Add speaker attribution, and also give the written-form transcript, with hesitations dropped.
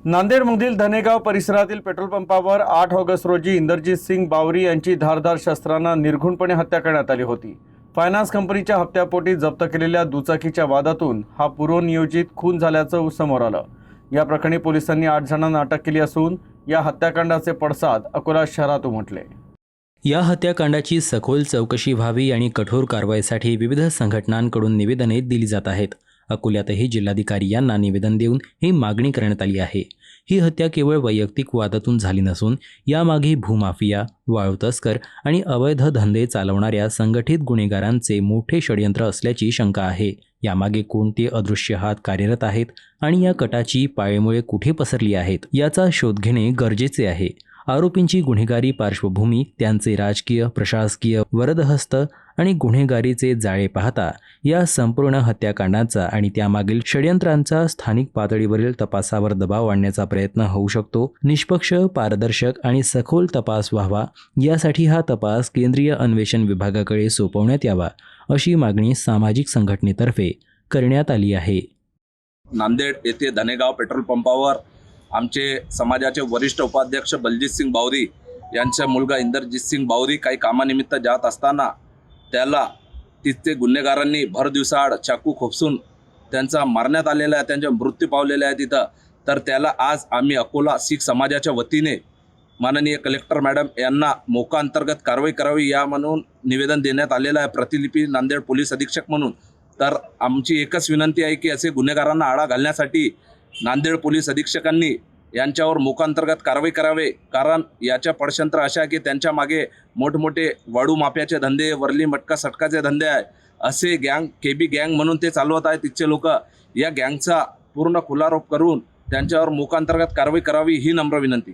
Speaker 1: नांदेडमधील धनेगाव परिसरातील पेट्रोल पंपावर 8 ऑगस्ट रोजी इंदरजीत सिंग बावरी यांची धारदार शस्त्रानं निर्घृणपणे हत्या करण्यात आली होती। फायनान्स कंपनीच्या हप्त्यापोटी जप्त केलेल्या दुचाकीच्या वादातून हा पूर्वनियोजित खून झाल्याचं समोर आलं। या प्रकरणी पोलिसांनी 8 जणांना अटक केली असून या हत्याकांडाचे पडसाद अकोला शहरात उमटले।
Speaker 2: या हत्याकांडाची सखोल चौकशी व्हावी आणि कठोर कारवाईसाठी विविध संघटनांकडून निवेदने दिली जात आहेत। अकोल्यातही जिल्हाधिकारी यांना निवेदन देऊन ही मागणी करण्यात आली आहे। ही हत्या केवळ वैयक्तिक वादातून झाली नसून यामागे भूमाफिया, वाळू तस्कर आणि अवैध धंदे चालवणाऱ्या संघटित गुन्हेगारांचे मोठे षडयंत्र असल्याची शंका आहे। यामागे कोणते अदृश्य हात कार्यरत आहेत आणि या कटाची पाळेमुळे कुठे पसरली आहेत याचा शोध घेणे गरजेचे आहे। आरोपींची गुन्हेगारी पार्श्वभूमी, त्यांचे राजकीय, प्रशासकीय वरदहस्त आणि गुन्हेगारीचे जाळे पाहता या संपूर्ण हत्याकांडाचा आणि त्यामागील षडयंत्रांचा स्थानिक पातळीवरील तपासावर दबाव आणण्याचा प्रयत्न होऊ शकतो। निष्पक्ष, पारदर्शक आणि सखोल तपास व्हावा यासाठी हा तपास केंद्रीय अन्वेषण विभागाकडे सोपवण्यात यावा, अशी मागणी सामाजिक संघटनेतर्फे करण्यात आली आहे।
Speaker 3: नांदेड येथे धनेगाव पेट्रोल पंपावर आमचे समाजाचे वरिष्ठ उपाध्यक्ष बलजीत सिंग बावरी यांचा मुलगा इंदरजीत सिंग बावरी काही कामानिमित्त जात असताना त्याला तिथे गुन्हेगारांनी भर दिवसाआड चाकू खोपसून त्यांचा मारण्यात आलेला आहे, त्यांचा मृत्यू पावलेला आहे तिथं। तर त्याला आज आम्ही अकोला शीख समाजाच्या वतीने माननीय कलेक्टर मॅडम यांना मोका अंतर्गत कारवाई करावी या म्हणून निवेदन देण्यात आलेलं आहे, प्रतिलिपी नांदेड पोलीस अधीक्षक म्हणून। तर आमची एकच विनंती आहे की असे गुन्हेगारांना आळा घालण्यासाठी नांदेड पोलीस अधीक्षकांनी यांच्यावर मोकांतर्गत कारवाई करावे, कारण याच्या पडशंत्र अशा की त्यांच्या मागे मोठमोठे वाळू माफियाचे धंदे, वरली मटका सटकाचे धंदे आहे। असे गँग, केबी गँग म्हणून ते चालवत आहेत तिथचे लोक। या गँगचा पूर्ण खुलारोप करून त्यांच्यावर मोकांतर्गत कारवाई करावी ही नम्र विनंती।